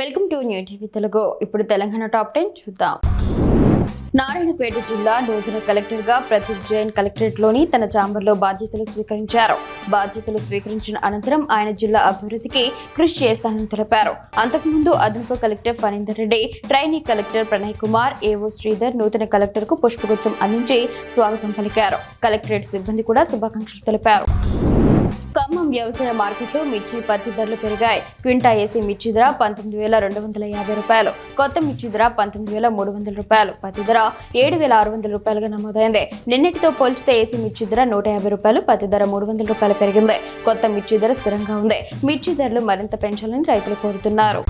Welcome to new TV Telugu. ఇప్పుడు Telangana top 10 చూద్దాం. నారాయణపేట జిల్లా నూతన కలెక్టర్ గా ప్రదీప్ జైన్ కలెక్టరేట్ లోని తన ఛాంబర్లో బాధ్యతలు స్వీకరించారు. బాధ్యతలు స్వీకరించిన అనంతరం ఆయన జిల్లా అభివృద్ధికి కృషి చేస్తానని తెలిపారు. అంతకుముందు అదనపు collector Phanindar Reddy, trainee collector Pranay Kumar, ఏవో శ్రీధర్ నూతన కలెక్టర్ కు పుష్పగుచ్చం అందించి స్వాగతం పలికారు. కలెక్టరేట్ సిబ్బంది కూడా శుభాకాంక్షలు తెలిపారు. ఖమ్మం వ్యవసాయ మార్కెట్లో మిర్చి పత్తి ధరలు పెరిగాయి. క్వింటా ఏసీ మిర్చి ధర 19,250 రూపాయలు, కొత్త మిర్చి ధర 19,300 రూపాయలు, పత్తి ధర 7,600 రూపాయలుగా నమోదైంది. నిన్నటితో పోల్చితే ఏసీ మిర్చి ధర 150 రూపాయలు, పత్తి ధర 300 రూపాయలు పెరిగింది. కొత్త మిర్చి ధర స్థిరంగా ఉంది. మిర్చి ధరలు మరింత పెంచాలని రైతులు కోరుతున్నారు.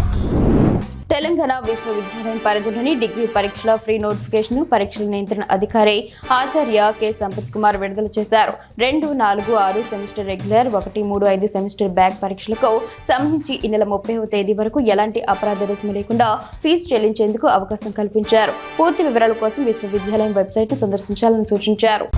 తెలంగాణ విశ్వవిద్యాలయం పరిధిలోని డిగ్రీ పరీక్షల ఫ్రీ నోటిఫికేషన్ పరీక్షల నియంత్రణ అధికారి ఆచార్య కె సంపత్ కుమార్ విడుదల చేశారు. 2, 4, 6 సెమిస్టర్ రెగ్యులర్, 1, 3, 5 సెమిస్టర్ బ్యాక్ పరీక్షలకు సంబంధించి ఈ నెల 30వ తేదీ వరకు ఎలాంటి అపరాధ రుసుము లేకుండా ఫీజు చెల్లించేందుకు అవకాశం కల్పించారు. పూర్తి వివరాల కోసం విశ్వవిద్యాలయం వెబ్సైట్ సందర్శించాలని సూచించారు.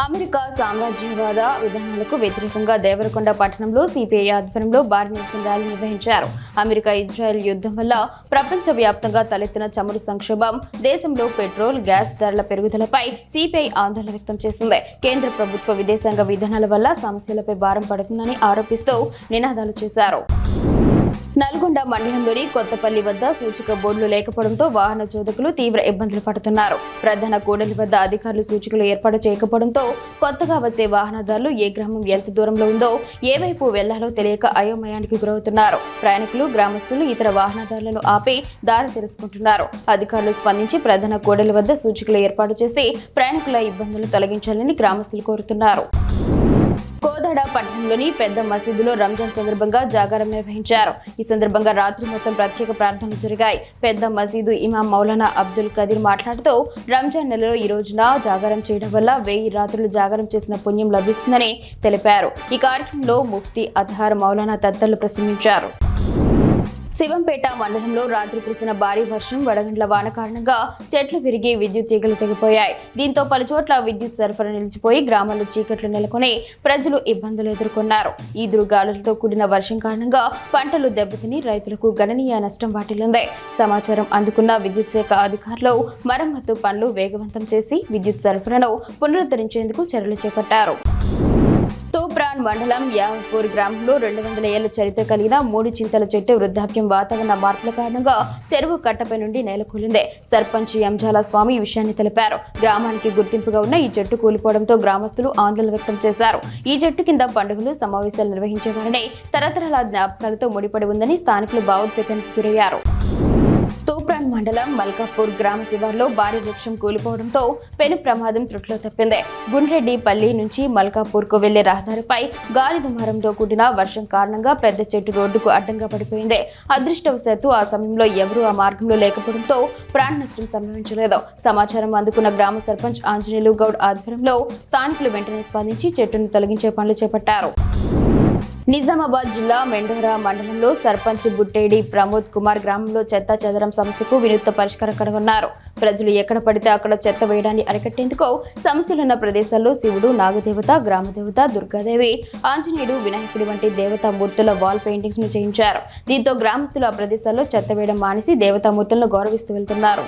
అమెరికా సామ్రాజ్యవాద విధానాలకు వ్యతిరేకంగా దేవరకొండ పట్టణంలో సిపిఐ ఆధ్వర్యంలో భారీ నిరసన ర్యాలీ నిర్వహించారు. అమెరికా ఇజ్రాయెల్ యుద్ధం వల్ల ప్రపంచ వ్యాప్తంగా తలెత్తిన చమురు సంక్షోభం, దేశంలో పెట్రోల్, గ్యాస్ ధరల పెరుగుదలపై సిపిఐ ఆందోళన వ్యక్తం చేసింది. కేంద్ర ప్రభుత్వ విదేశాంగ విధానాల వల్ల సమస్యలపై భారం పడుతుందని ఆరోపిస్తూ నినాదాలు చేశారు. నల్గొండ మండలంలోని కొత్తపల్లి వద్ద సూచిక బోర్డులు లేకపోవడంతో వాహన చోదకులు తీవ్ర ఇబ్బందులు పడుతున్నారు. ప్రధాన కూడలి వద్ద అధికారులు సూచికలు ఏర్పాటు చేయకపోవడంతో కొత్తగా వచ్చే వాహనదారులు ఏ గ్రామం ఎంత దూరంలో ఉందో, ఏ వైపు వెళ్లాలో తెలియక అయోమయానికి గురవుతున్నారు. ప్రయాణికులు, గ్రామస్తులు ఇతర వాహనదారులను ఆపి దారి తెలుసుకుంటున్నారు. అధికారులు స్పందించి ప్రధాన కూడలి వద్ద సూచికలు ఏర్పాటు చేసి ప్రయాణికుల ఇబ్బందులు తొలగించాలని గ్రామస్తులు కోరుతున్నారు. కోదాడ పట్టణంలోని పెద్ద మసీదులో రంజాన్ సందర్భంగా జాగారం నిర్వహించారు. ఈ సందర్భంగా రాత్రి మొత్తం ప్రత్యేక ప్రార్థనలు జరిగాయి. పెద్ద మసీదు ఇమాం మౌలానా అబ్దుల్ కదీర్ మాట్లాడుతూ రంజాన్ నెలలో ఈ రోజున జాగారం చేయడం వల్ల 1000 రాత్రులు జాగారం చేసిన పుణ్యం లభిస్తుందని తెలిపారు. ఈ కార్యక్రమంలో ముఫ్తీ అత్హార్ మౌలానా తదితరులు ప్రసంగించారు. శివంపేట మండలంలో రాత్రి కురిసిన భారీ వర్షం, వడగండ్ల వాన కారణంగా చెట్లు విరిగి విద్యుత్ తీగలు తెగిపోయాయి. దీంతో పలుచోట్ల విద్యుత్ సరఫరా నిలిచిపోయి గ్రామాల్లో చీకట్లు నెలకొని ప్రజలు ఇబ్బందులు ఎదుర్కొన్నారు. ఈదురు గాలులతో కూడిన వర్షం కారణంగా పంటలు దెబ్బతిని రైతులకు గణనీయ నష్టం వాటిల్లింది. సమాచారం అందుకున్న విద్యుత్ శాఖ అధికారులు మరమ్మతు పనులు వేగవంతం చేసి విద్యుత్ సరఫరాను పునరుద్ధరించేందుకు చర్యలు చేపట్టారు. తూప్రాన్ మండలం యావపూర్ గ్రామంలో 200 ఏళ్ల చరిత్ర కలిగిన 3 చింతల చెట్టు వృద్ధాప్యం, వాతావరణ మార్పుల కారణంగా చెరువు కట్టపై నుండి నేలకూలింది. సర్పంచ్ ఎంజాల స్వామి ఈ విషయాన్ని తెలిపారు. గ్రామానికి గుర్తింపుగా ఉన్న ఈ చెట్టు కూలిపోవడంతో గ్రామస్తులు ఆందోళన వ్యక్తం చేశారు. ఈ చెట్టు కింద పండుగలు, సమావేశాలు నిర్వహించేవారని, తరతరాల జ్ఞాపకాలతో ముడిపడి ఉందని స్థానికులు భావోద్వేగానికి గురయ్యారు. తూప్రాన్ మండలం మల్కాపూర్ గ్రామ శివార్లో భారీ వృక్షం కూలిపోవడంతో పెను ప్రమాదం త్రుట్లో తప్పింది. గుండ్రెడ్డిపల్లి నుంచి మల్కాపూర్ కు వెళ్లే రహదారిపై గాలి దుమారంతో కూడిన వర్షం కారణంగా పెద్ద చెట్టు రోడ్డుకు అడ్డంగా పడిపోయింది. అదృష్టవశాత్తు ఆ సమయంలో ఎవరూ ఆ మార్గంలో లేకపోవడంతో ప్రాణ నష్టం సంభవించలేదు. సమాచారం అందుకున్న గ్రామ సర్పంచ్ ఆంజనేయులు గౌడ్ ఆధ్వర్యంలో స్థానికులు వెంటనే స్పందించి చెట్టును తొలగించే పనులు చేపట్టారు. నిజామాబాద్ జిల్లా మెండోరా మండలంలో సర్పంచ్ బుట్టేడి ప్రమోద్ కుమార్ గ్రామంలో చెత్త చెదరం సమస్యకు వినూత్న పరిష్కారం కనుగొన్నారు. ప్రజలు ఎక్కడ పడితే అక్కడ చెత్త వేయడాన్ని అరికట్టేందుకు సమస్యలున్న ప్రదేశాల్లో శివుడు, నాగదేవత, గ్రామదేవత, దుర్గాదేవి, ఆంజనేయుడు, వినాయకుడి వంటి దేవతా మూర్తుల వాల్ పెయింటింగ్స్ ను చేయించారు. దీంతో గ్రామస్తులు ఆ ప్రదేశాల్లో చెత్త వేయడం మానేసి దేవతామూర్తులను గౌరవిస్తూ వెళ్తున్నారు.